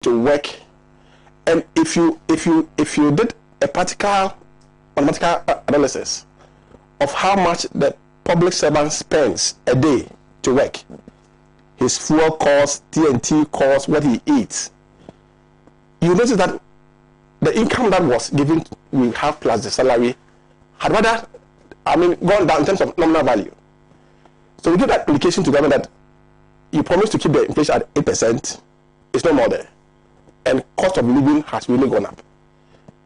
to work, and if you did a mathematical analysis of how much the public servant spends a day to work, his fuel costs, TNT costs, what he eats, you notice that the income that was given we have plus the salary had rather, gone down in terms of nominal value. So we give that indication to government that you promise to keep the inflation at 8%, it's no more there. And cost of living has really gone up.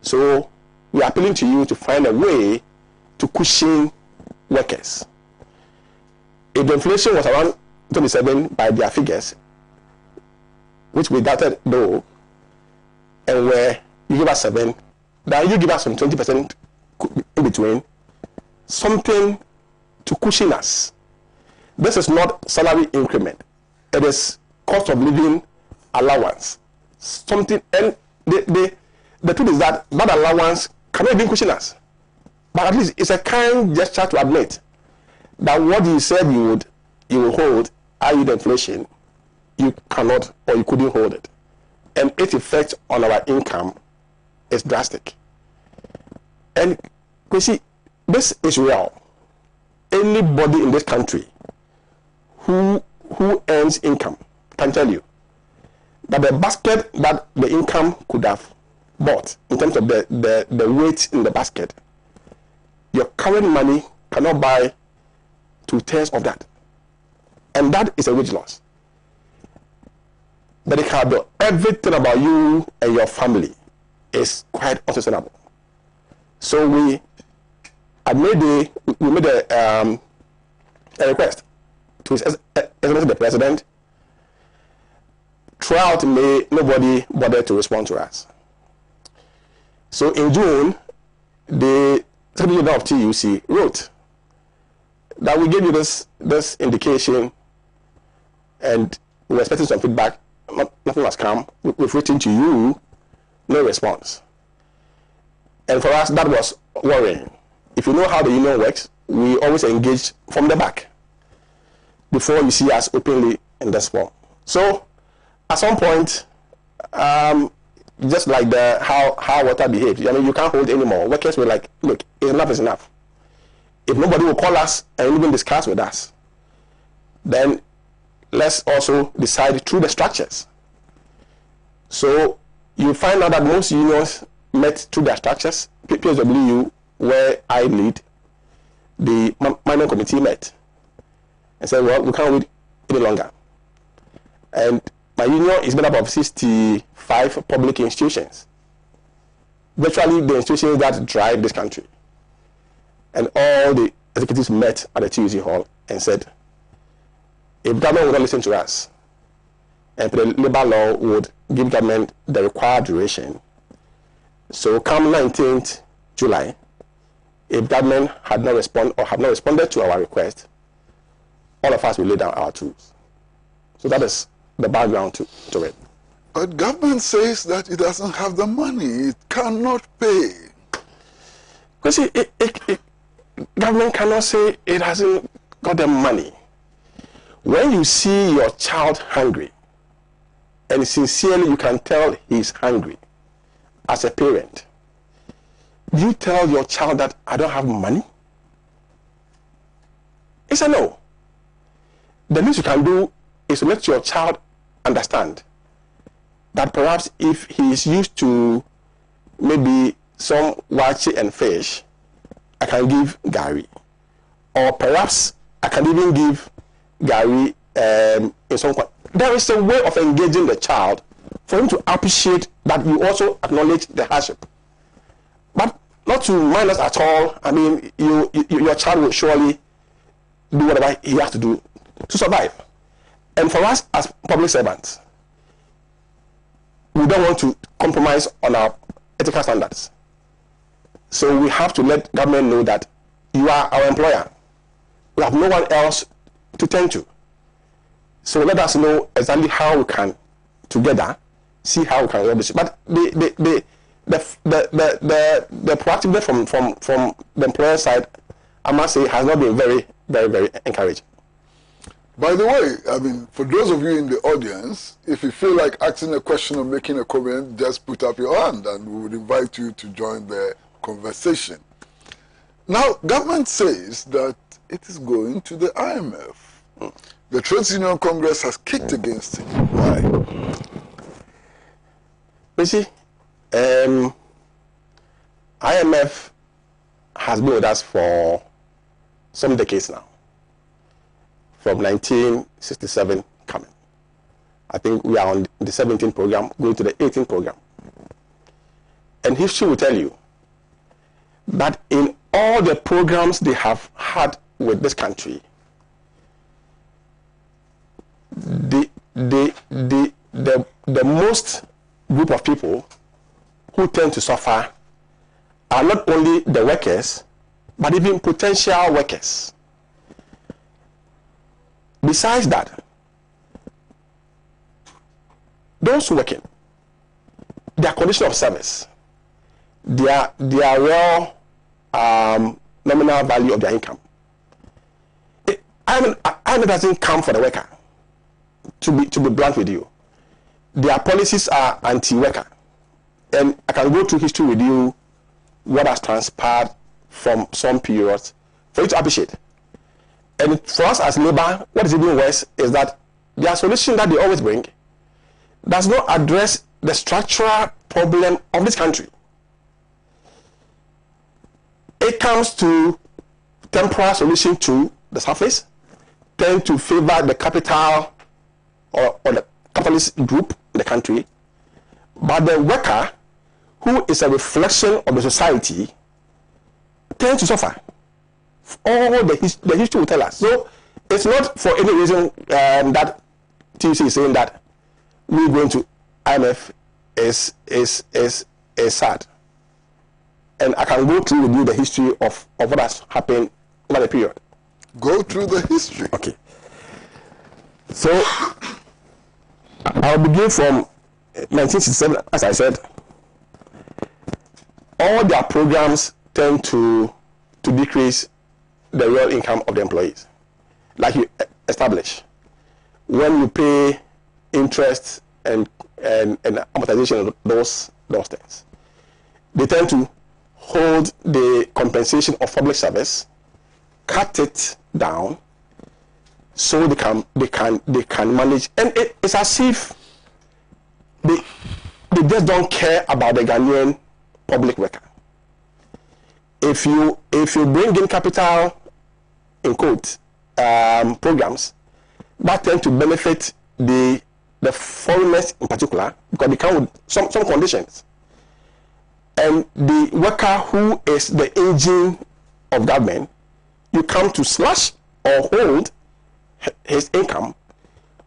So we are appealing to you to find a way to cushion workers. If the inflation was around 27 by their figures, which we doubted though, and where you give us 7, then you give us some 20% in between, something to cushion us. This is not salary increment. It is cost of living allowance. Something, and the truth is that allowance cannot even cushion us. But at least it's a kind gesture to admit that what you said you will hold, i.e. the inflation, you cannot or you couldn't hold it. And its effect on our income is drastic. And you see, this is real. Anybody in this country who earns income can tell you that the basket that the income could have bought in terms of the weight in the basket, your current money cannot buy 2/3 of that. And that is a wage loss. Medical bill, everything about you and your family is quite unsustainable. So we made a request to His Excellency the President. Throughout May, nobody bothered to respond to us. So in June, the Secretary General of TUC wrote that we gave you this indication and we were expecting some feedback. Nothing has come. We've written to you, no response. And for us, that was worrying. If you know how the union works, we always engage from the back before you see us openly in this form. So at some point, just like how water behaves, you can't hold anymore. Workers were like, look, enough is enough. If nobody will call us and even discuss with us, then let's also decide through the structures. So you find out that most unions met through their structures. PSWU, where I lead, the minor committee met and said, well, we can't wait any longer. And my union is made up of 65 public institutions, virtually the institutions that drive this country. And all the executives met at the TUC hall and said, if government would not listen to us, and the labor law would give government the required duration, so come 19th July, if government had not responded to our request, all of us will lay down our tools. So that is the background to it. But government says that it doesn't have the money, it cannot pay. You see, government cannot say it hasn't got the money. When you see your child hungry, and sincerely you can tell he's hungry, as a parent, you tell your child that I don't have money? It's a no. The least you can do is to let your child understand that perhaps if he is used to maybe some wachi and fish, I can give gari. Or perhaps I can even give gari in some. There is a way of engaging the child for him to appreciate that you also acknowledge the hardship. But not to mind us at all. I mean, your child will surely do whatever he has to do to survive. And for us as public servants, we don't want to compromise on our ethical standards. So we have to let government know that you are our employer. We have no one else to turn to. So let us know exactly how we can together see how we can resolve this. But the proactiveness from the employer side, I must say, has not been very, very, very encouraging. By the way, I mean, for those of you in the audience, if you feel like asking a question or making a comment, just put up your hand and we would invite you to join the conversation. Now, government says that it is going to the IMF. The Trades Union Congress has kicked against it. Why? You see, IMF has been with us for some decades now. From 1967 coming. I think we are on the 17th program, going to the 18th program. And history will tell you that in all the programs they have had with this country, the most group of people who tend to suffer are not only the workers, but even potential workers. Besides that, those working, their condition of service, their real nominal value of their income, IMF doesn't come for the worker. To be blunt with you, their policies are anti-worker, and I can go through history with you, what has transpired from some periods for you to appreciate. And for us as labor, what is even worse is that their solution that they always bring does not address the structural problem of this country. It comes to temporary solution to the surface, tend to favor the capital or the capitalist group in the country, but the worker, who is a reflection of the society, tends to suffer. All the history will tell us. So it's not for any reason that TUC is saying that we're going to IMF is sad. And I can go through with you the history of what has happened over the period. Go through the history. Okay. So I'll begin from 1967, as I said. All their programs tend to decrease the real income of the employees. Like you establish, when you pay interest and amortization of those things, they tend to hold the compensation of public service, cut it down, so they can manage. And it's as if they just don't care about the Ghanaian public worker. If you bring in capital, in quote, programs that tend to benefit the foreigners in particular, because they come with some conditions, and the worker who is the engine of government, you come to slash or hold his income,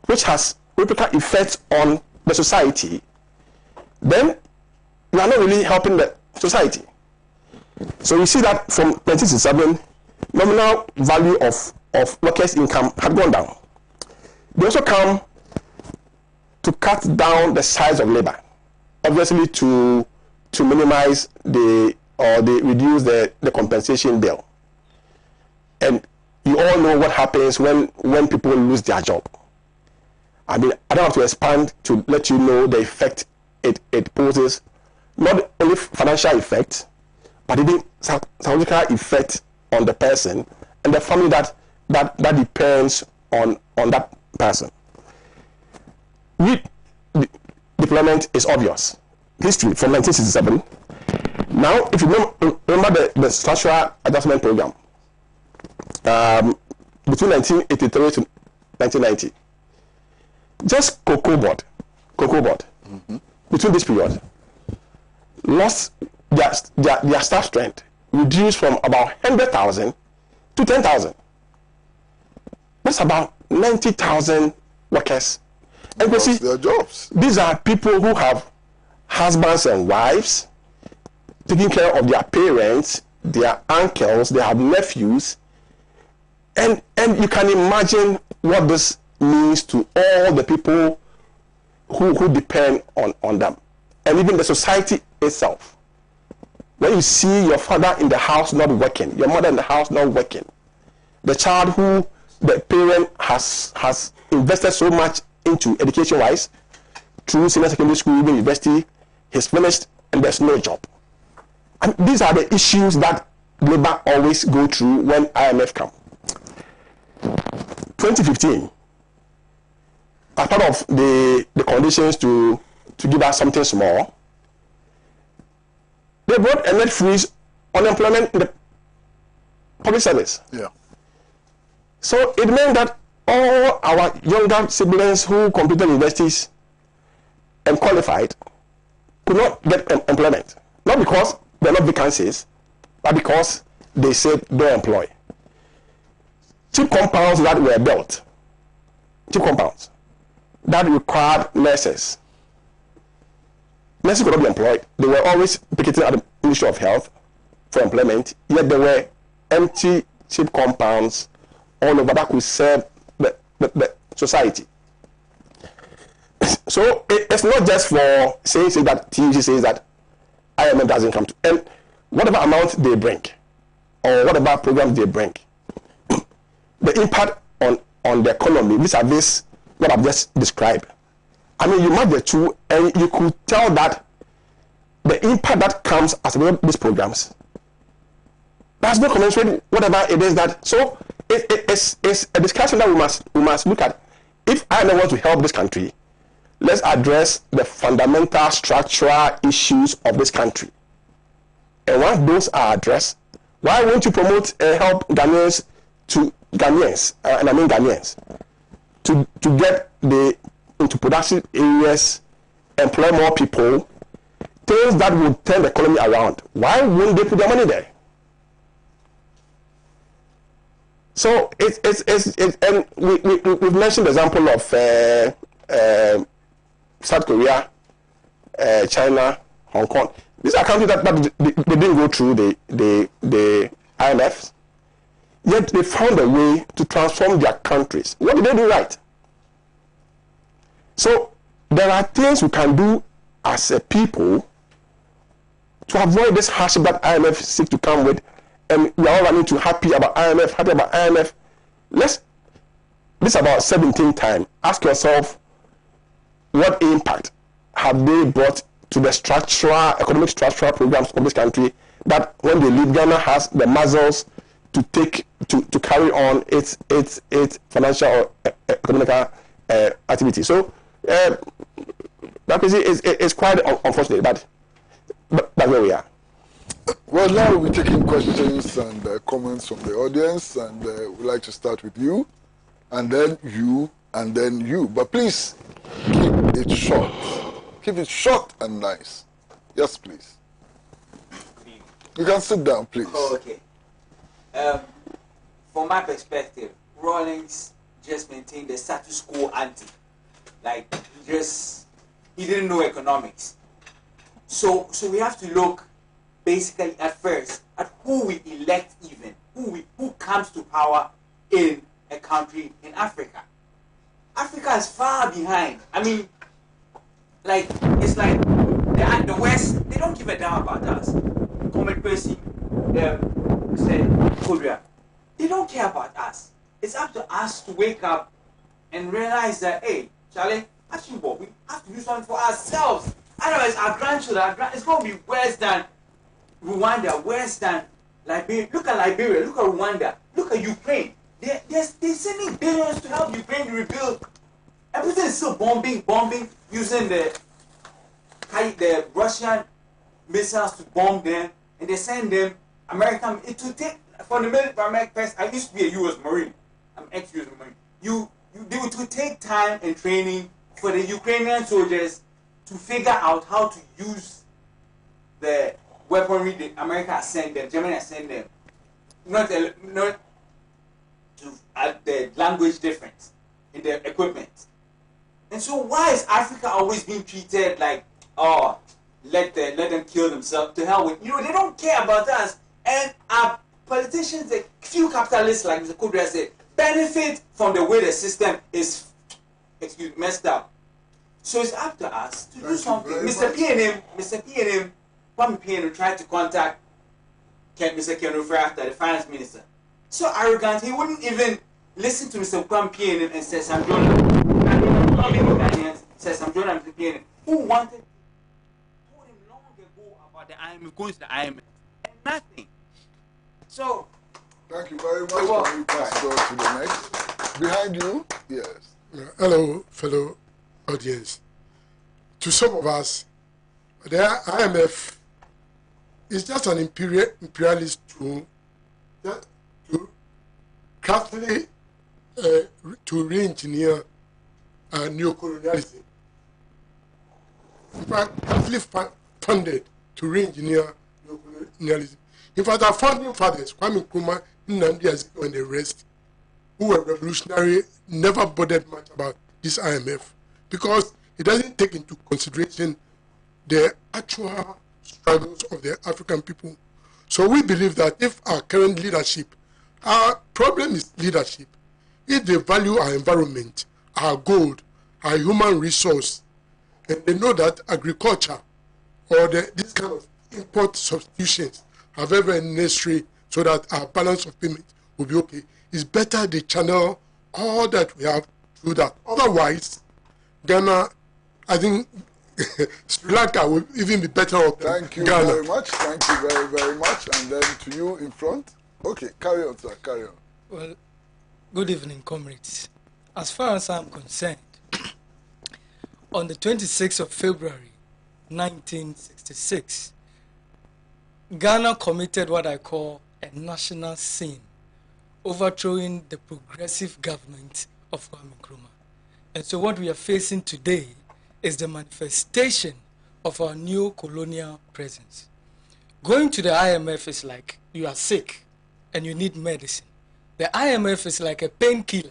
which has ripple effects on the society, then you are not really helping the society. So you see that from 1967, nominal value of workers' income had gone down. They also come to cut down the size of labor, obviously to minimize they reduce the compensation bill. And you all know what happens when people lose their job. I mean, I don't have to expand to let you know the effect it poses, not only financial effect, but even psychological effect on the person and the family that depends on that person. Deployment is obvious. History from 1967. Now, if you remember the structural adjustment program between 1983 to 1990, just cocoa board, between this period, lost their staff strength, reduced from about 100,000 to 10,000. That's about 90,000 workers. And you see, their jobs. These are people who have husbands and wives, taking care of their parents, their uncles, they have nephews, and you can imagine what this means to all the people who depend on them, and even the society itself. When you see your father in the house not working, your mother in the house not working, the child who the parent has invested so much into education wise, through senior secondary school, even university, he's finished and there's no job. And these are the issues that labor always go through when IMF come. 2015, as part of the conditions to give us something small, they brought a net freeze on employment in the public service. Yeah. So it meant that all our younger siblings who completed universities and qualified could not get employment. Not because there are not vacancies, but because they said don't employ. Cheap compounds that were built, cheap compounds that required nurses. Nurses could not be employed. They were always picketing at the Ministry of Health for employment, yet there were empty cheap compounds all over that could serve the society. So it's not just for saying that TUG says that IMF doesn't come to, and whatever amount they bring or whatever programs they bring, the impact on the economy vis-a-vis what I've just described. I mean, you match the two and you could tell that the impact that comes as a result of these programs, that's not commensurate whatever it is that. So it's a discussion that we must look at. If IMF wants to help this country, let's address the fundamental structural issues of this country. And once those are addressed, why won't you promote help Ghanaians to Ghanaians, and I mean Ghanaians, to get into productive areas, employ more people, things that would turn the economy around? Why won't they put their money there? So and we've mentioned the example of South Korea, China, Hong Kong. These are countries that they didn't go through the IMF, yet they found a way to transform their countries. What did they do right? So there are things we can do as a people to avoid this hardship that IMF seeks to come with, and we are all running to happy about IMF. This is about 17th time. Ask yourself, what impact have they brought to the economic structural programs of this country, that when they leave, Ghana has the muscles to carry on its financial or economic activity. So that is quite unfortunate, but that's where we are. Well, now we're taking questions and comments from the audience, and we'd like to start with you, and then you, and then you. But please keep it short. Keep it short and nice. Yes, please. You can sit down, please. Oh, okay. From my perspective, Rawlings just maintained the status quo ante. Like, he didn't know economics. So we have to look basically at first at who we elect, even who comes to power in a country in Africa. Africa is far behind. I mean, like, it's like the West, they don't give a damn about us. Comrade Percy said, Korea, they don't care about us. It's up to us to wake up and realize that, hey, Charlie, actually, what we have to do something for ourselves. Otherwise, our grandchildren, it's going to be worse than Rwanda, worse than Liberia. Look at Liberia, look at Rwanda, look at Ukraine. They're sending billions to help Ukraine to rebuild. Everything is still bombing, using the Russian missiles to bomb them, and they send them American. It will take for the military American. I used to be a U.S. Marine. I'm ex-U.S. Marine. They would take time and training for the Ukrainian soldiers to figure out how to use the weaponry that America has sent them, Germany has sent them. Not to the language difference in the equipment. And so why is Africa always being treated like, oh, let them kill themselves, to hell with, they don't care about us. And our politicians, the few capitalists like Mr. Kodria said, benefit from the way the system is messed up. So it's up to us to do something. Mr. P&M, Kwame P&M tried to contact Mr. Ken Rufra after the finance minister. So arrogant, he wouldn't even listen to Mr. Kwampian and says I'm Ghanaians says I'm Jordan Mr. who wanted told him long ago about the IMF, going to the IMF, and nothing. So thank you very much. Can we pass it on to the next? Behind you, yes. Hello, fellow audience. To some of us, the IMF is just an imperialist tool to craftily to re-engineer neo-colonialism. In fact, craftily funded to re-engineer neo-colonialism. In fact, our founding fathers, Kwame Nkrumah, Nnamdi Azikiwe, and the rest, who were revolutionary, never bothered much about this IMF because it doesn't take into consideration the actual struggles of the African people. So we believe that if our current leadership, our problem is leadership, if they value our environment, our gold, our human resource, and they know that agriculture or this kind of import substitutions are very, very necessary so that our balance of payment will be okay, it's better they channel all that we have through that. Otherwise, Ghana, I think Sri Lanka will even be better off than Thank you Ghana. very much. Thank you very, very much. And then to you in front. Okay, carry on, sir. Carry on. Well, good evening, comrades. As far as I'm concerned, on the 26th of February, 1966, Ghana committed what I call a national sin, overthrowing the progressive government of Kwame Nkrumah. And so what we are facing today is the manifestation of our new colonial presence. Going to the IMF is like you are sick and you need medicine. The IMF is like a painkiller.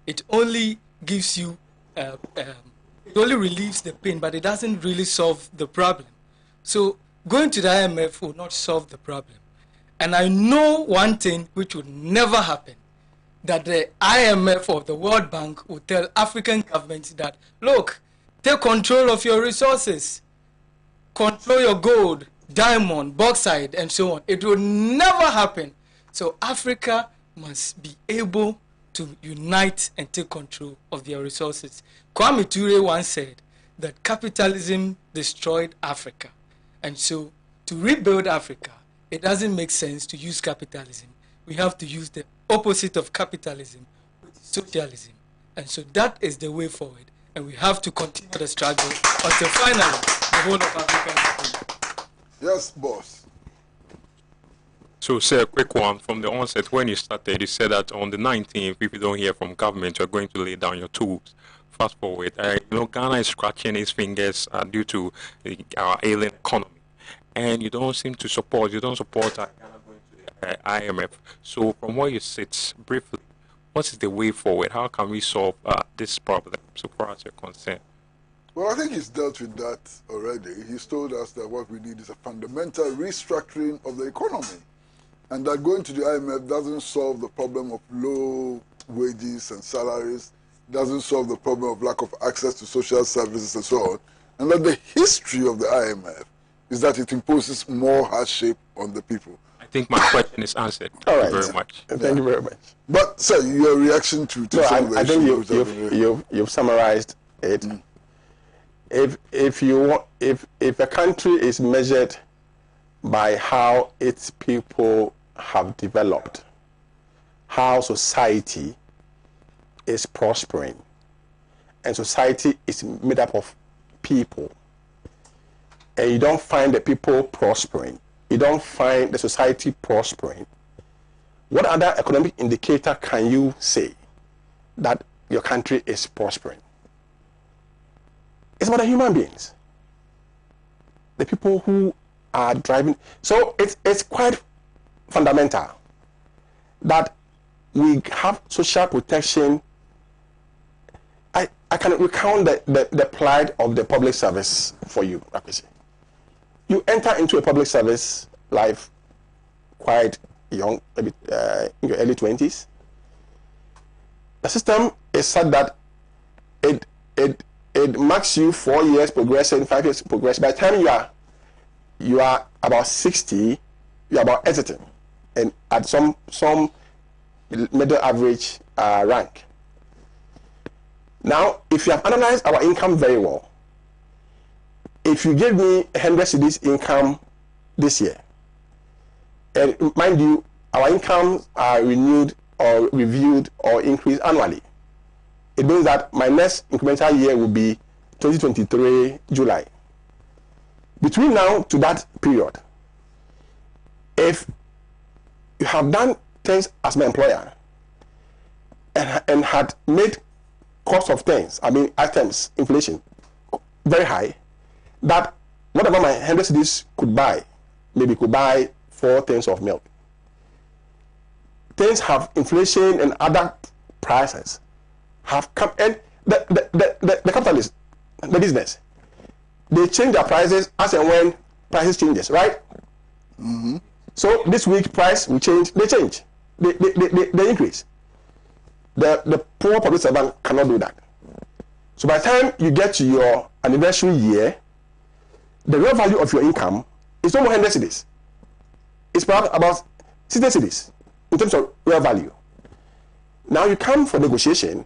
It only gives you, it only relieves the pain, but it doesn't really solve the problem. So going to the IMF will not solve the problem. And I know one thing which would never happen, that the IMF or the World Bank will tell African governments that, look, take control of your resources, control your gold, diamond, bauxite, and so on. It will never happen. So Africa must be able to unite and take control of their resources. Kwame Ture once said that capitalism destroyed Africa. And so to rebuild Africa, it doesn't make sense to use capitalism. We have to use the opposite of capitalism, which is socialism. And so that is the way forward. And we have to continue the struggle until finally the whole of Africa is free. Yes, boss. So, say a quick one. From the onset, when you started, you said that on the 19th, if you don't hear from government, you're going to lay down your tools. Fast forward, Ghana is scratching its fingers due to our ailing economy. And you don't seem to support, Ghana going to the IMF. So, from where you sit, briefly, what is the way forward? How can we solve this problem so far as you're concerned? Well, I think he's dealt with that already. He's told us that what we need is a fundamental restructuring of the economy. And that going to the IMF doesn't solve the problem of low wages and salaries, doesn't solve the problem of lack of access to social services and so on. And that the history of the IMF is that it imposes more hardship on the people. I think my question is answered. All right. Thank you very much. Thank you very much. But, sir, your reaction to No, some of the I think issues you've summarized it. If a country is measured by how its people have developed, how society is prospering, and society is made up of people, and you don't find the people prospering, you don't find the society prospering, what other economic indicator can you say that your country is prospering? It's about the human beings, the people who are driving. So it's quite fundamental that we have social protection. I can recount the plight of the public service for you, Rapisi. You enter into a public service life quite young, maybe in your early 20s. The system is such that it marks you 4 years progression, 5 years progression. By the time you are about 60, you are about exiting. And at some middle average rank. Now, if you have analyzed our income very well, if you give me 100 cedis income this year, and mind you, our incomes are renewed or reviewed or increased annually. It means that my next incremental year will be 2023 July. Between now to that period, if you have done things as my employer and had made cost of things, I mean items, inflation, very high, that whatever my 100 cedis could buy, maybe could buy 4 things of milk. Things have inflation and other prices have come, and the capitalists, the business, they change their prices as and when prices changes, right? Mm-hmm. So this week price will change, they change, they increase. The poor public servant cannot do that. So by the time you get to your anniversary year, the real value of your income is no more 100 cedis. It's perhaps about 60 cedis in terms of real value. Now you come for negotiation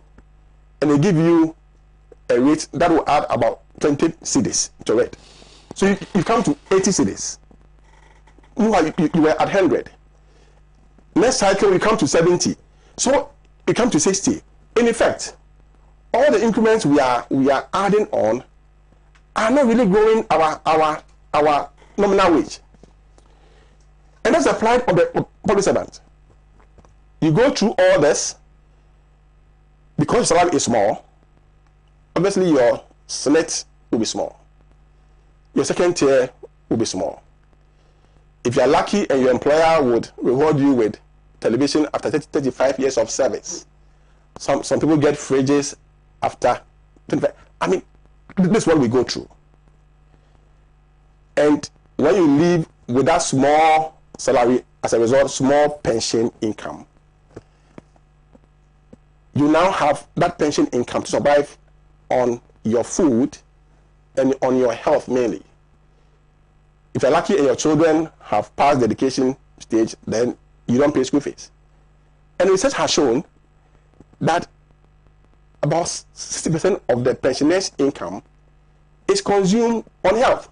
and they give you a rate that will add about 20 cedis to it. So you come to 80 cedis. You were at 100. Next cycle you come to 70. So you come to 60. In effect, all the increments we are adding on are not really growing our nominal wage. And that's applied on the public servant. You go through all this, because your salary is small, obviously your Senate will be small. Your second tier will be small. If you are lucky and your employer would reward you with television after 35 years of service, some people get fridges after 25. I mean, this is what we go through. And when you live with that small salary, as a result, small pension income, you now have that pension income to survive on your food and on your health mainly. If you're lucky and your children have passed the education stage, then you don't pay school fees. And research has shown that about 60% of the pensioners' income is consumed on health.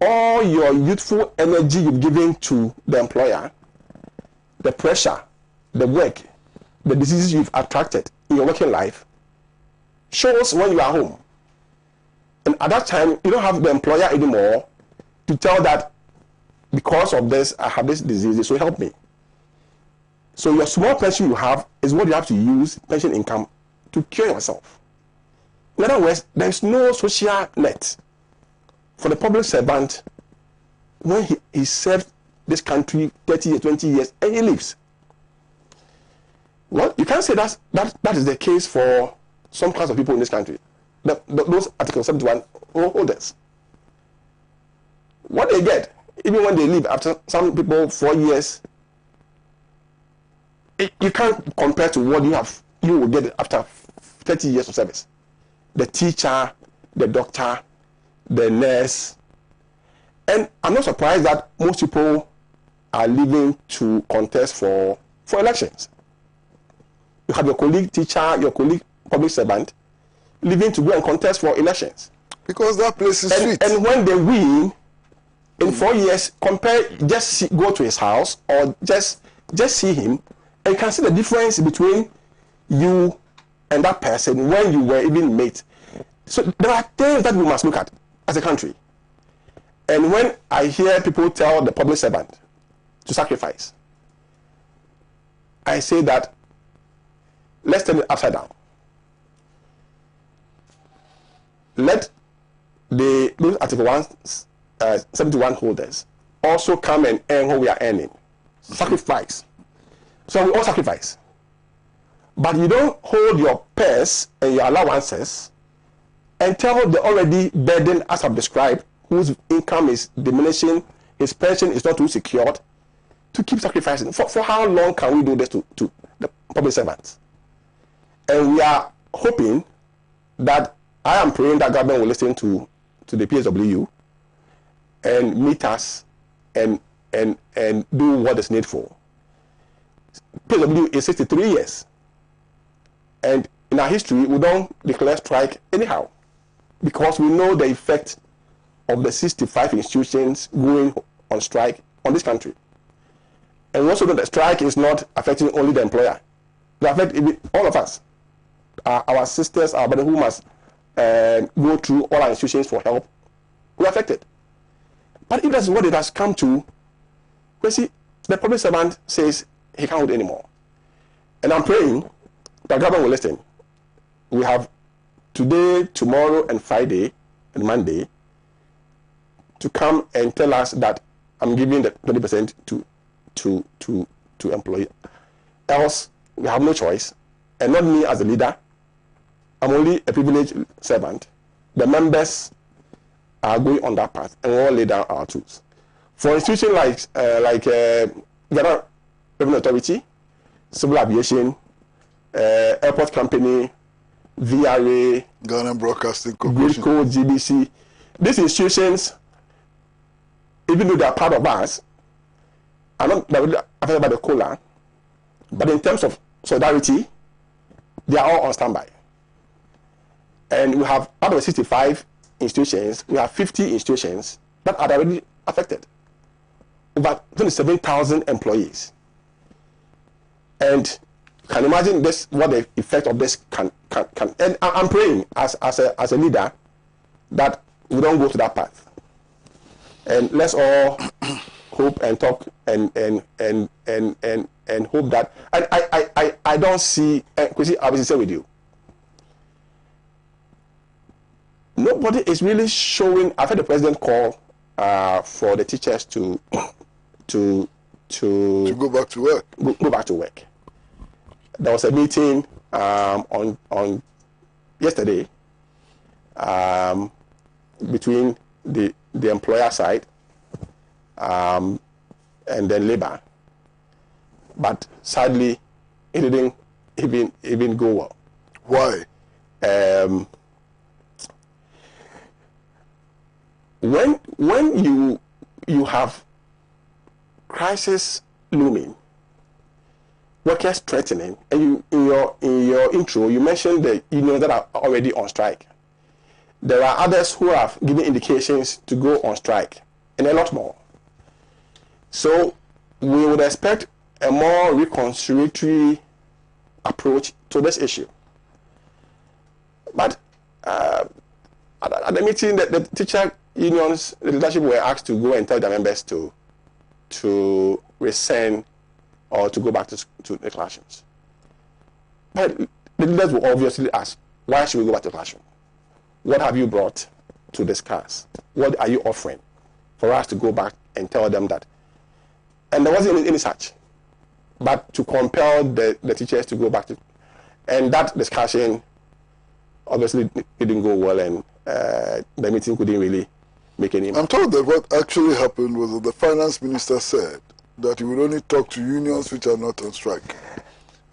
All your youthful energy you've given to the employer, the pressure, the work, the diseases you've attracted in your working life shows when you are home. And at that time, you don't have the employer anymore to tell that because of this, I have this disease, so help me. So your small pension you have is what you have to use, pension income, to cure yourself. In other words, there is no social net for the public servant when he served this country 30 years, 20 years, and he leaves. Well, you can't say that is the case for some class of people in this country. Those Article 71 holders. What they get, even when they leave after some people 4 years, you can't compare to what you will get after 30 years of service. The teacher, the doctor, the nurse. And I'm not surprised that most people are leaving to contest for elections. You have your colleague teacher, your colleague public servant, leaving to go and contest for elections. Because that place is sweet. And when they win, in 4 years, go to his house or just see him, and you can see the difference between you and that person when you were even mates. So there are things that we must look at as a country. And when I hear people tell the public servant to sacrifice, I say that let's turn it upside down. Let those Article 71 holders also come and earn what we are earning. Sacrifice. So we all sacrifice. But you don't hold your purse and your allowances and tell the already burdened, as I've described, whose income is diminishing, his pension is not too secured, to keep sacrificing. For how long can we do this to the public servants? And we are hoping that, I am praying that government will listen to the PSWU and meet us and do what is needful. PSW is 63 years. And in our history, we don't declare strike anyhow, because we know the effect of the 65 institutions going on strike on this country. And we also know that strike is not affecting only the employer. It affects all of us. Our sisters, our brothers who must go through all our institutions for help, we're affected. But if that's what it has come to, you see, the public servant says he can't hold anymore. And I'm praying that government will listen. We have today, tomorrow, and Friday, and Monday to come and tell us that I'm giving the 20% to employee. Else, we have no choice. And not me as a leader. I'm only a privileged servant. The members are going on that path, and we all lay down our tools. For institutions like Ghana Revenue Authority, Civil Aviation, Airport Company, VRA, Ghana Broadcasting Corporation, Gridco, GBC, these institutions, even though they are part of us, are not directly affected by the COLA, but in terms of solidarity, they are all on standby. And we have, out of the 65 institutions, we have 50 institutions that are directly affected. Over 27,000 employees. And you can imagine this, what the effect of this can. And I'm praying as a leader that we don't go to that path. And let's all hope and talk and hope that I don't see. Kwesi, I'll be sincere with you. Nobody is really showing. I've heard the president call for the teachers to go back to work. Go back to work. There was a meeting on yesterday between the employer side and then labor, but sadly it didn't even go well. Why? When you have crisis looming, workers threatening, and you in your intro you mentioned the unions that are already on strike. There are others who have given indications to go on strike, and a lot more. So we would expect a more reconciliatory approach to this issue. But at the meeting, the teacher unions, the leadership were asked to go and tell their members to rescind or to go back to the classrooms. But the leaders will obviously ask, why should we go back to the classroom? What have you brought to discuss? What are you offering for us to go back and tell them that? And there wasn't any such. But to compel the teachers to go back to, and that discussion obviously didn't go well, and the meeting couldn't really make any impact. I'm told that what actually happened was that the finance minister said that he would only talk to unions which are not on strike,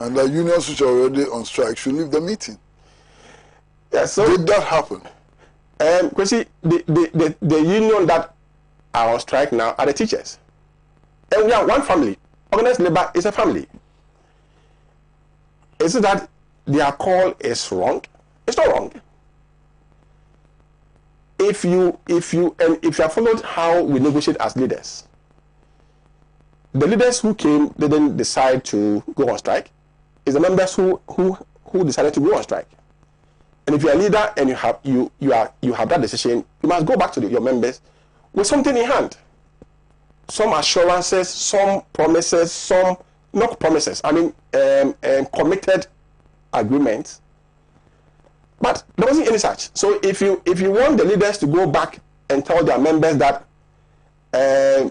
and that unions which are already on strike should leave the meeting. Yeah, so did that happen? Kwesi, the union that are on strike now are the teachers, and we are one family. Organized labor is a family. Is it that their call is wrong? It's not wrong. If you have followed how we negotiate as leaders, the leaders who came didn't decide to go on strike. It's the members who decided to go on strike. And if you're a leader and you have that decision, you must go back to your members with something in hand. Some assurances, some promises, some not promises. I mean, committed agreements. But there wasn't any such. So if you want the leaders to go back and tell their members that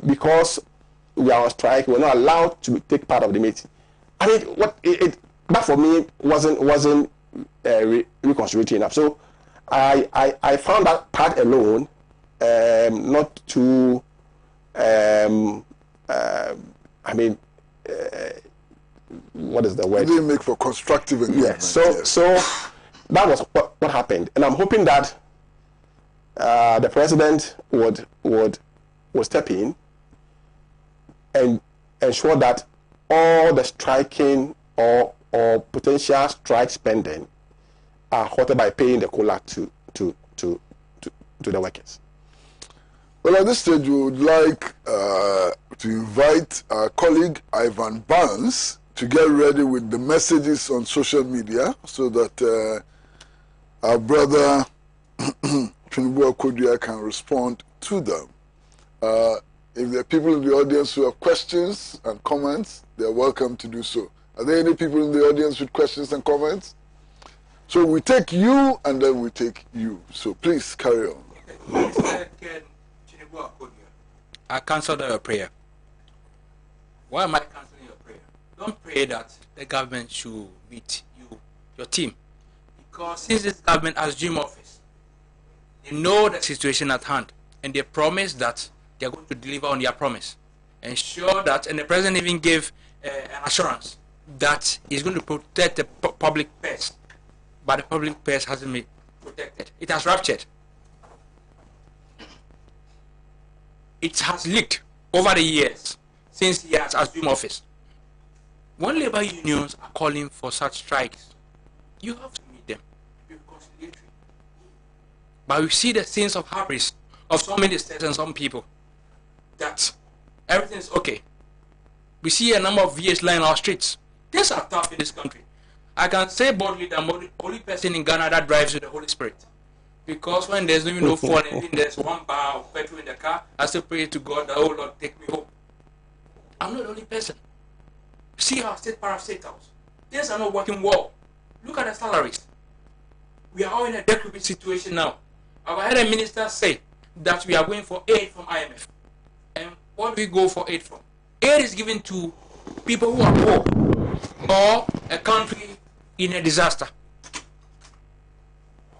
because we are on strike, we're not allowed to take part of the meeting. I mean, that for me wasn't reconciliatory enough. So I found that part alone not too. I mean, what is the word? It didn't make for constructive engagement. Yes. So that was what happened, and I'm hoping that the president would step in and ensure that all the striking or potential strike spending are halted by paying the COLA to the workers. Well, at this stage, we would like to invite our colleague Ivan Barnes to get ready with the messages on social media so that our brother Tinubu Akodia can respond to them. If there are people in the audience who have questions and comments, they are welcome to do so. Are there any people in the audience with questions and comments? So we take you and then we take you. So please carry on. I cancel your prayer. Why am I canceling your prayer? Don't pray that the government should meet you, your team. Because since this government has dream office, they know the situation at hand and they promise that they are going to deliver on their promise. Ensure that, and the president even gave an assurance that he's going to protect the public purse. But the public purse hasn't been protected. It has ruptured. It has leaked over the years since he has assumed office. When labor unions are calling for such strikes, you have to meet them. Be conciliatory. But we see the scenes of hubris of so many states and some people that everything is okay. We see a number of VH lying on our streets. Things are tough in this country. I can say boldly that I'm the only person in Ghana that drives with the Holy Spirit. Because when there's even no phone and there's one bar of petrol in the car, I still pray to God that, oh Lord, take me home. I'm not the only person. See our state parastate house. Things are not working well. Look at the salaries. We are all in a decrepit situation now. I've had a minister say that we are going for aid from IMF. And what do we go for aid from? Aid is given to people who are poor or a country in a disaster.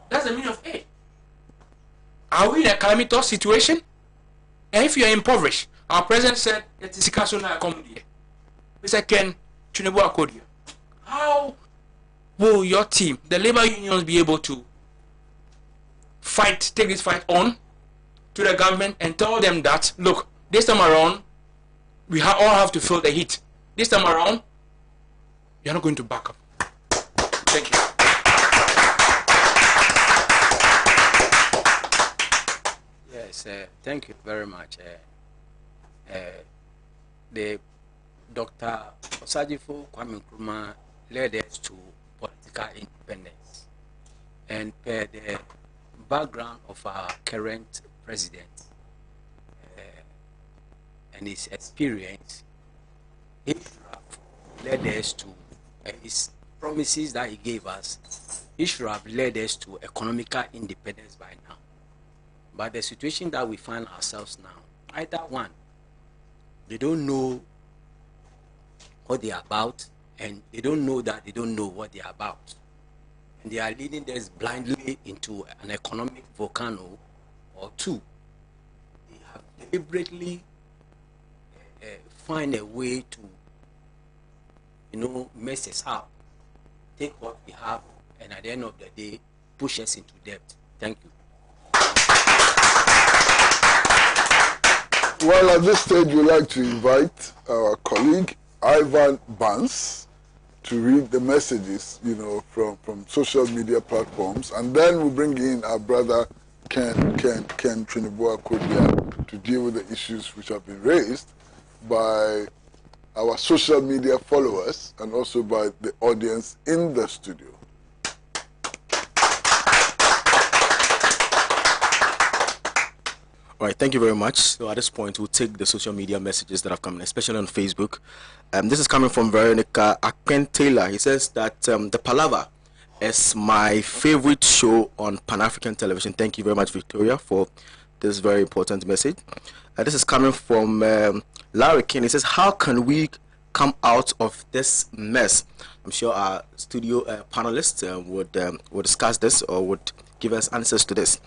That's the meaning of aid. Are we in a calamitous situation? And if you are impoverished, our president said that is Mr. Ken Tinubu Akodia. How will your team, the labor unions, be able to take this fight on to the government and tell them that, look, this time around, we all have to feel the heat. This time around, you're not going to back up. Thank you. Yes, thank you very much. The Dr. Osajifo Kwame Nkrumah led us to political independence. And per the background of our current president and his experience, he led us to his promises that he gave us. He should have led us to economical independence by now. But the situation that we find ourselves now, either one, they don't know what they are about, and they don't know that they don't know what they are about. And they are leading us blindly into an economic volcano or two. They have deliberately find a way to, mess us up, take what we have, and at the end of the day, push us into debt. Thank you. Well, at this stage, we'd like to invite our colleague, Ivan Barnes, to read the messages, from social media platforms. And then we'll bring in our brother, Ken Tinubu Akodia, to deal with the issues which have been raised by our social media followers and also by the audience in the studio. All right, thank you very much. So at this point, we'll take the social media messages that have come in, especially on Facebook. This is coming from Veronica Aken Taylor. He says that the Palaver is my favorite show on Pan-African television. Thank you very much, Victoria, for this very important message. This is coming from Larry King. He says, how can we come out of this mess? I'm sure our studio panelists would discuss this or would give us answers to this.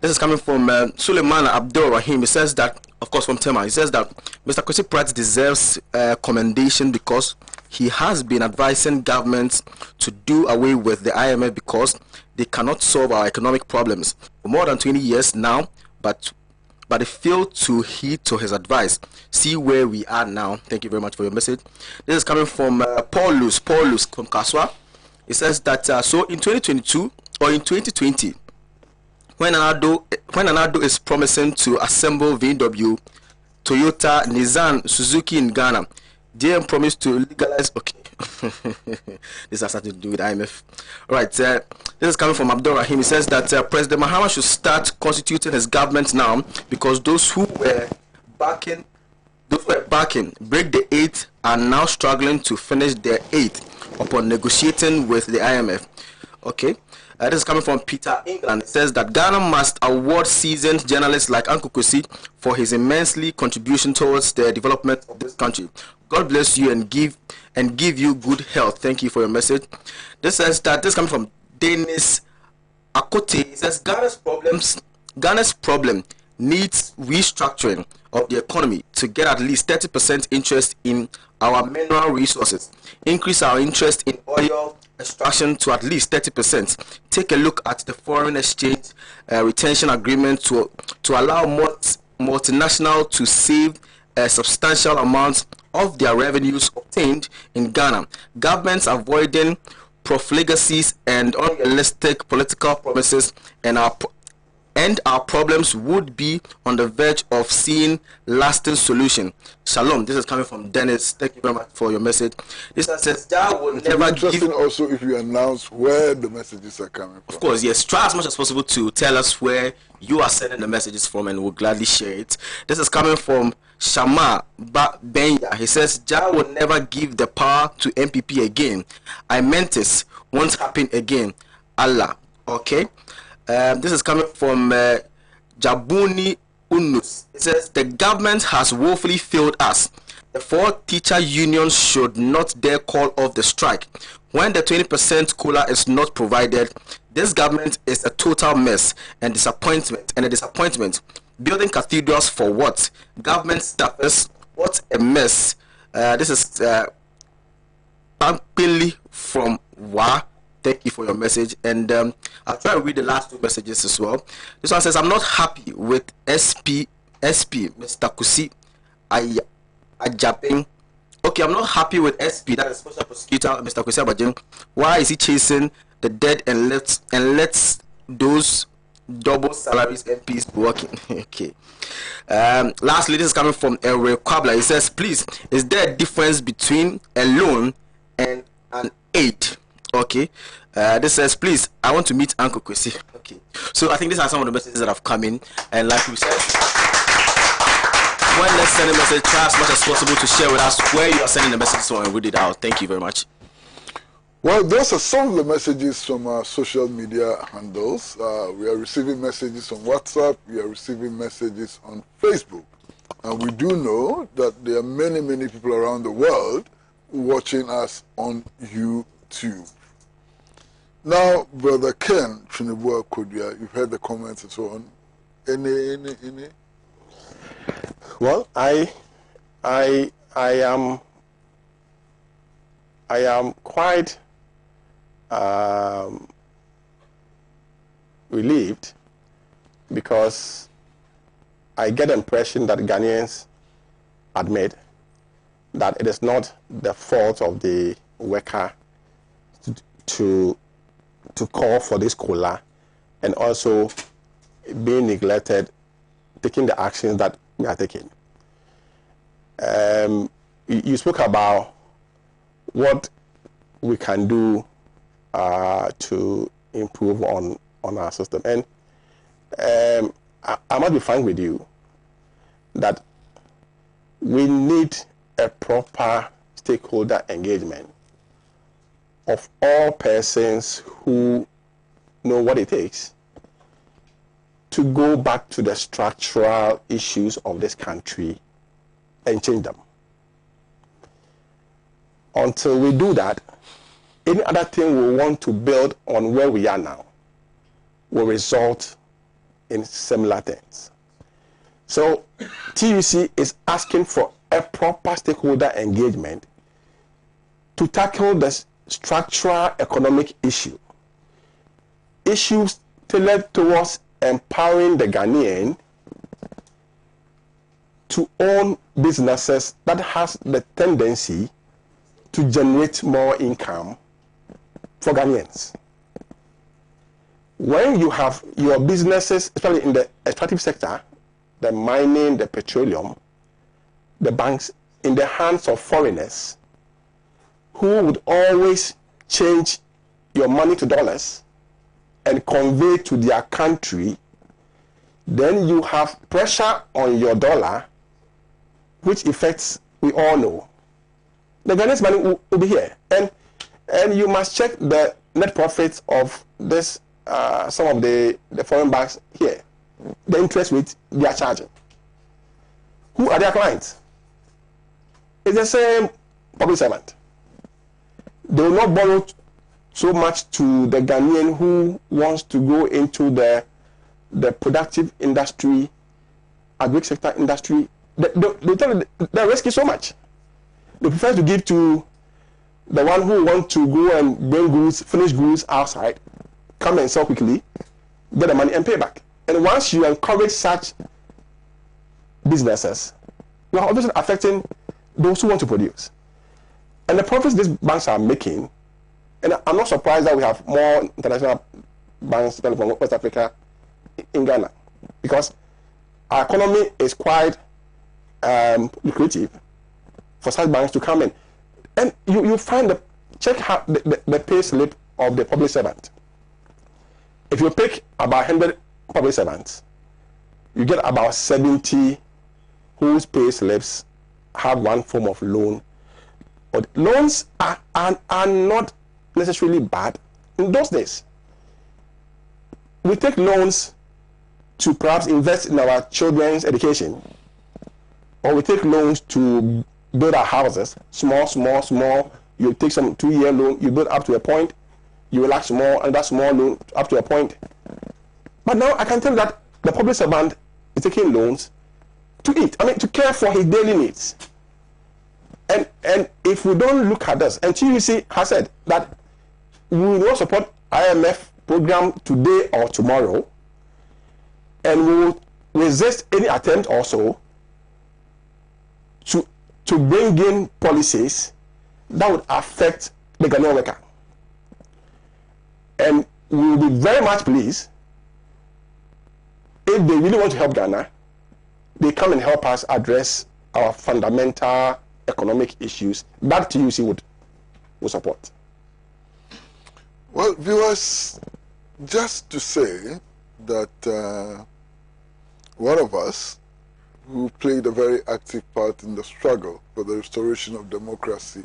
This is coming from Suleiman Abdul Rahim. He says that, of course, from Tema, he says that Mr. Kwesi Pratt deserves commendation because he has been advising governments to do away with the IMF because they cannot solve our economic problems for more than 20 years now, but but they failed to heed to his advice. See where we are now. Thank you very much for your message. This is coming from Paulus from Kaswa. It says that so in 2022 or in 2020, when Anado is promising to assemble VW, Toyota, Nissan, Suzuki in Ghana, DM promised to legalize. Okay, this has something to do with IMF. All right, this is coming from Abdul Rahim. He says that President Mahama should start constituting his government now, because those who were backing break the 8th are now struggling to finish their 8th upon negotiating with the IMF. Okay. This is coming from Peter England. It says that Ghana must award seasoned journalists like Uncle Kusi for his immensely contribution towards the development of this country. God bless you and give you good health. Thank you for your message. This says that this is coming from Dennis Akote. It says Ghana's problem needs restructuring of the economy to get at least 30% interest in our mineral resources, increase our interest in oil extraction to at least 30%. Take a look at the foreign exchange retention agreement to allow multinational to save a substantial amount of their revenues obtained in Ghana. Governments avoiding profligacies and unrealistic political promises, and our problems would be on the verge of seeing lasting solution. Shalom. This is coming from Dennis. Thank you very much for your message. This one says that will never interesting give. Also, if you announce where the messages are coming from. Of course, yes. Try as much as possible to tell us where you are sending the messages from, and we'll gladly share it. This is coming from Shama Benya. He says Jah will never give the power to MPP again. I meant this. Won't happen again. Allah. Okay. This is coming from Jabuni Unus. It says the government has woefully failed us. The 4 teacher unions should not dare call off the strike. When the 20% COLA is not provided, this government is a total mess and a disappointment. Building cathedrals for what? Government staffers, what a mess. This is Pampili from Wa. Thank you for your message, and I'll try to read the last 2 messages as well. This one says, I'm not happy with SP Mr. Kusi Ajaping. Okay, I'm not happy with SP, that is Special Prosecutor Mr. Kusi Ajaping. Why is he chasing the dead and lets those double salaries MPs working? Okay. Lastly, this is coming from Elre Kwabla. He says, please, is there a difference between a loan and an aid? Okay. This says, please, I want to meet Uncle Kwesi. Okay. So I think these are some of the messages that have come in, and like we said, when let's send a message, try as much as possible to share with us where you are sending the messages from, and read it out. Thank you very much. Well, those are some of the messages from our social media handles. We are receiving messages on WhatsApp. We are receiving messages on Facebook. And we do know that there are many, many people around the world watching us on YouTube. Now, Brother Ken Trinibua Kodia, you've heard the comments and so on. Any? Well, I am quite relieved, because I get the impression that Ghanaians admit that it is not the fault of the worker to call for this COLA, and also being neglected, taking the actions that we are taking. You spoke about what we can do to improve on our system, and I must be frank with you that we need a proper stakeholder engagement of all persons who know what it takes to go back to the structural issues of this country and change them. Until we do that, any other thing we want to build on where we are now will result in similar things. So TUC is asking for a proper stakeholder engagement to tackle the structural economic issues tailored towards empowering the Ghanaian to own businesses that has the tendency to generate more income for Ghanaians. When you have your businesses, especially in the extractive sector, the mining, the petroleum, the banks, in the hands of foreigners who would always change your money to dollars and convey to their country, then you have pressure on your dollar, which effects we all know. The Ghanaians money will be here, and you must check the net profits of this some of the foreign banks here, the interest rate they are charging. Who are their clients? It's the same public servant. They will not borrow so much to the Ghanaian who wants to go into the productive industry, agri sector industry. They tell you the risk is so much. They prefer to give to the one who wants to go and bring goods, finished goods outside, come and sell quickly, get the money and pay back. And once you encourage such businesses, you are obviously affecting those who want to produce. And the profits these banks are making, and I'm not surprised that we have more international banks from West Africa in Ghana, because our economy is quite lucrative for such banks to come in. And you find check how the pay slip of the public servant. If you pick about 100 public servants, you get about 70 whose pay slips have one form of loan. But loans are not necessarily bad in those days. We take loans to perhaps invest in our children's education, or we take loans to build our houses, small. You take some 2-year loan, you build up to a point, you relax more, and that small loan up to a point. But now I can tell you that the public servant is taking loans to eat, to care for his daily needs. And if we don't look at this, and TUC has said that we will not support IMF program today or tomorrow, and we will resist any attempt also to bring in policies that would affect the Ghanaian worker. And we will be very much pleased if they really want to help Ghana, they come and help us address our fundamental economic issues that TUC would support. Well, viewers, just to say that one of us who played a very active part in the struggle for the restoration of democracy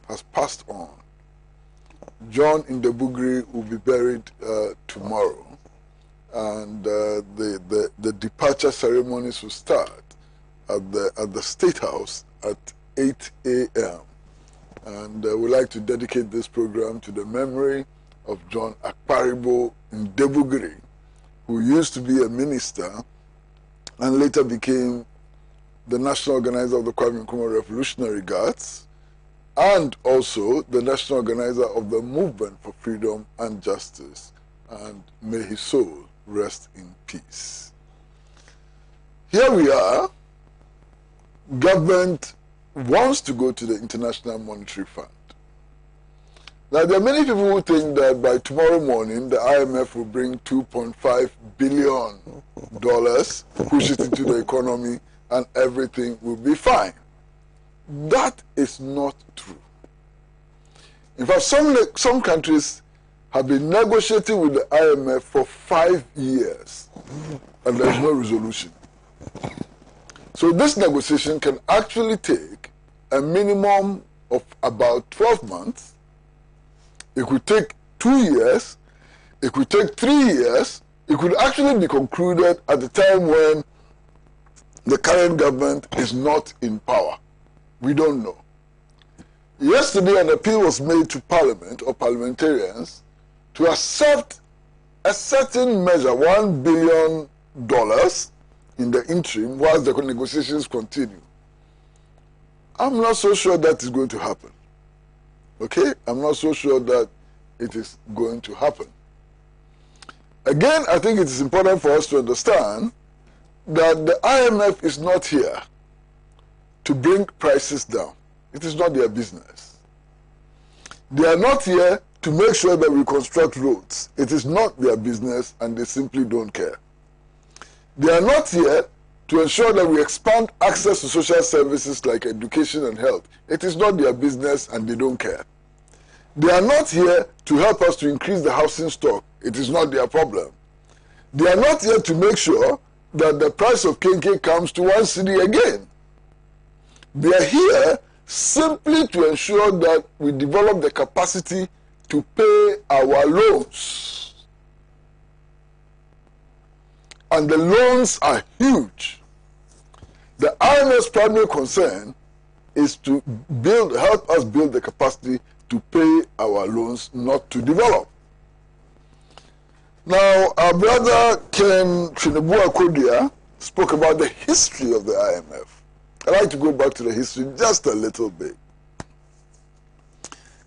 has passed on. John Indebugri will be buried tomorrow, and the departure ceremonies will start at the State House at 8 a.m. And we'd like to dedicate this program to the memory of John Akparibo Indebugri, who used to be a minister and later became the national organizer of the Kwame Nkrumah Revolutionary Guards, and also the national organizer of the Movement for Freedom and Justice. And may his soul rest in peace. Here we are. Government wants to go to the International Monetary Fund. Now, there are many people who think that by tomorrow morning, the IMF will bring $2.5 billion, push it into the economy, and everything will be fine. That is not true. In fact, some countries have been negotiating with the IMF for 5 years, and there is no resolution. So this negotiation can actually take a minimum of about 12 months. It could take 2 years. It could take 3 years. It could actually be concluded at the time when the current government is not in power. We don't know. Yesterday, an appeal was made to Parliament or parliamentarians to accept a certain measure, $1 billion in the interim whilst the negotiations continue. I'm not so sure that is going to happen. Okay? I'm not so sure that it is going to happen. Again, I think it is important for us to understand that the IMF is not here to bring prices down. It is not their business. They are not here to make sure that we construct roads. It is not their business, and they simply don't care. They are not here to ensure that we expand access to social services like education and health. It is not their business, and they don't care. They are not here to help us to increase the housing stock. It is not their problem. They are not here to make sure that the price of KK comes to 1 cedi again. They are here simply to ensure that we develop the capacity to pay our loans. And the loans are huge. The IMF's primary concern is to help us build the capacity to pay our loans, not to develop. Now, our brother Ken Trinibua Kodia spoke about the history of the IMF. I'd like to go back to the history just a little bit.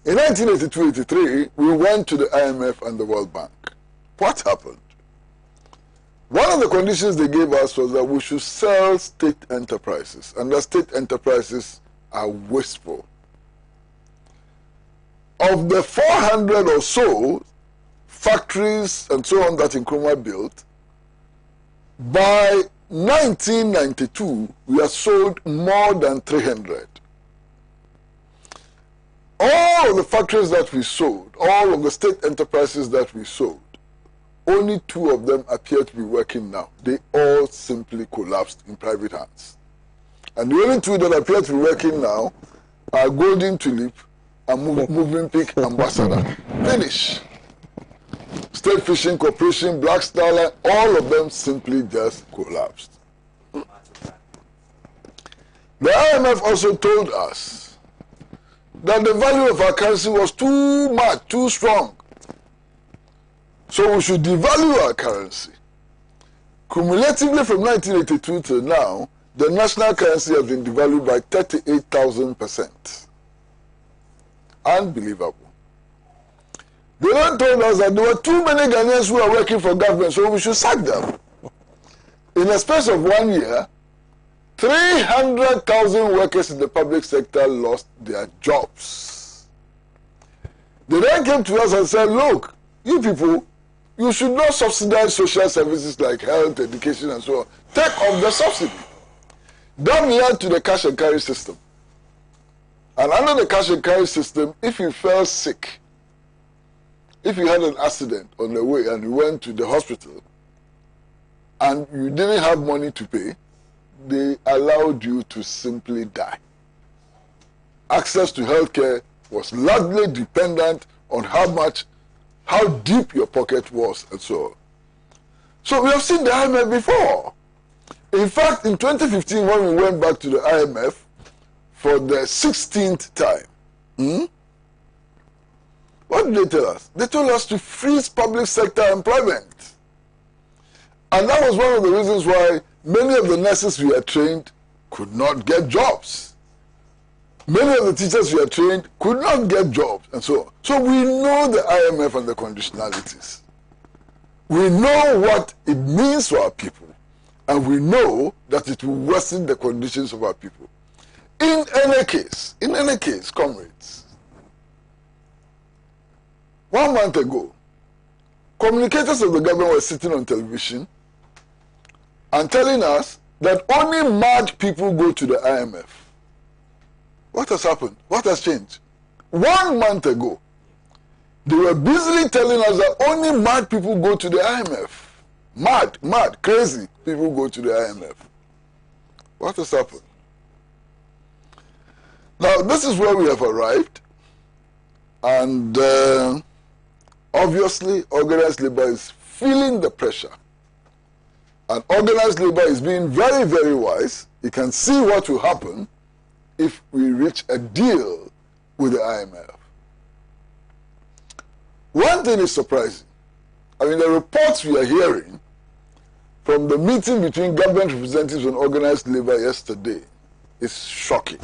In 1982-83, we went to the IMF and the World Bank. What happened? One of the conditions they gave us was that we should sell state enterprises, and the state enterprises are wasteful. Of the 400 or so factories and so on that Nkrumah built, by 1992, we had sold more than 300. All of the factories that we sold, all of the state enterprises that we sold, only 2 of them appear to be working now. They all simply collapsed in private hands. And the only 2 that appear to be working now are Golden Tulip and Moving Peak Ambassador. Finish. State Fishing Corporation, Black Star Line, all of them simply just collapsed. The IMF also told us that the value of our currency was too much, too strong. So we should devalue our currency. Cumulatively from 1982 till now, the national currency has been devalued by 38,000%. Unbelievable. They then told us that there were too many Ghanaians who are working for government, so we should sack them. In a space of 1 year, 300,000 workers in the public sector lost their jobs. They then came to us and said, look, you people, you should not subsidize social services like health, education, and so on. Take off the subsidy. That led to the cash and carry system. And under the cash and carry system, if you fell sick, if you had an accident on the way and you went to the hospital and you didn't have money to pay, they allowed you to simply die. Access to healthcare was largely dependent on how deep your pocket was and so on. So we have seen the IMF before. In fact, in 2015, when we went back to the IMF for the 16th time, what did they tell us? They told us to freeze public sector employment. And that was one of the reasons why many of the nurses we had trained could not get jobs. Many of the teachers we had trained could not get jobs, and so on. So we know the IMF and the conditionalities. We know what it means for our people, and we know that it will worsen the conditions of our people. In any case, comrades, 1 month ago, communicators of the government were sitting on television and telling us that only mad people go to the IMF. What has happened? What has changed? 1 month ago, they were busily telling us that only mad people go to the IMF. Mad, crazy people go to the IMF. What has happened? Now, this is where we have arrived. And obviously, organized labor is feeling the pressure. And organized labor is being very, very wise. You can see what will happen if we reach a deal with the IMF. One thing is surprising. I mean, the reports we are hearing from the meeting between government representatives and organized labor yesterday is shocking.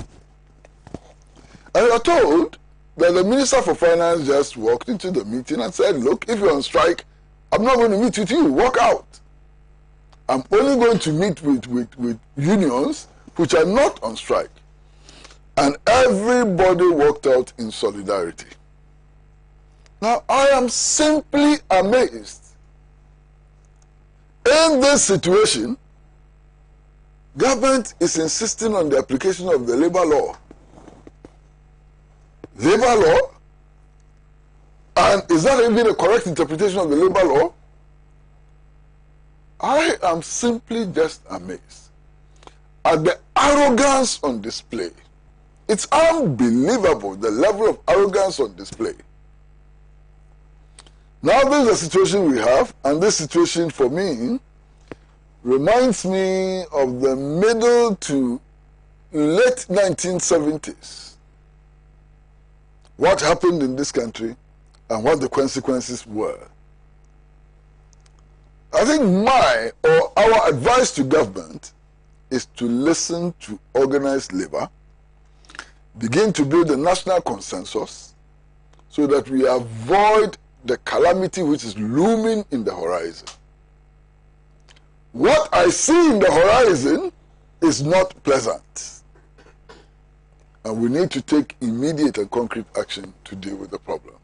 And we are told that the Minister for Finance just walked into the meeting and said, look, if you're on strike, I'm not going to meet with you, walk out. I'm only going to meet with unions which are not on strike. And everybody walked out in solidarity. Now, I am simply amazed. In this situation, government is insisting on the application of the labor law. Labor law? And is that even a correct interpretation of the labor law? I am simply just amazed at the arrogance on display. It's unbelievable, the level of arrogance on display. Now, this is the situation we have, and this situation for me reminds me of the middle to late 1970s. What happened in this country and what the consequences were. I think our advice to government is to listen to organized labor, begin to build a national consensus so that we avoid the calamity which is looming in the horizon. What I see in the horizon is not pleasant. And we need to take immediate and concrete action to deal with the problem.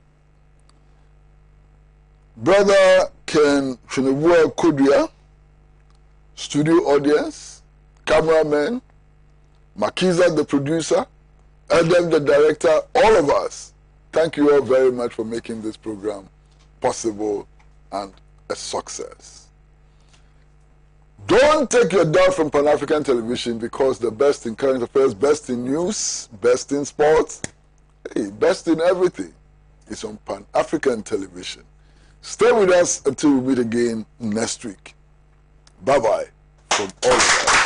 Brother Ken Chinebua Kodria, studio audience, cameraman, Makiza the producer, Adam the director, all of us, thank you all very much for making this program possible and a success. Don't take your doubt from Pan-African television, because the best in current affairs, best in news, best in sports, best in everything is on Pan-African television. Stay with us until we meet again next week. Bye-bye from all of us.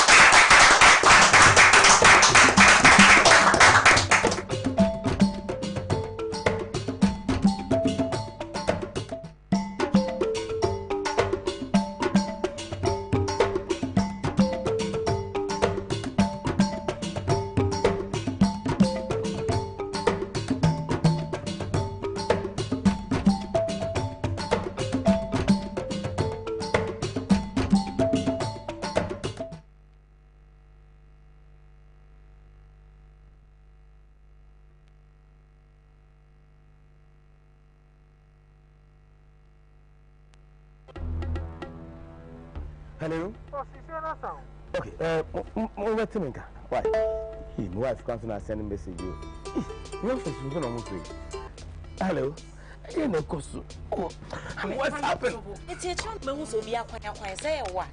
Hello? Okay, why? My wife comes and send a message. Hello? What's happened? It's a child who will be a quiet, say, what?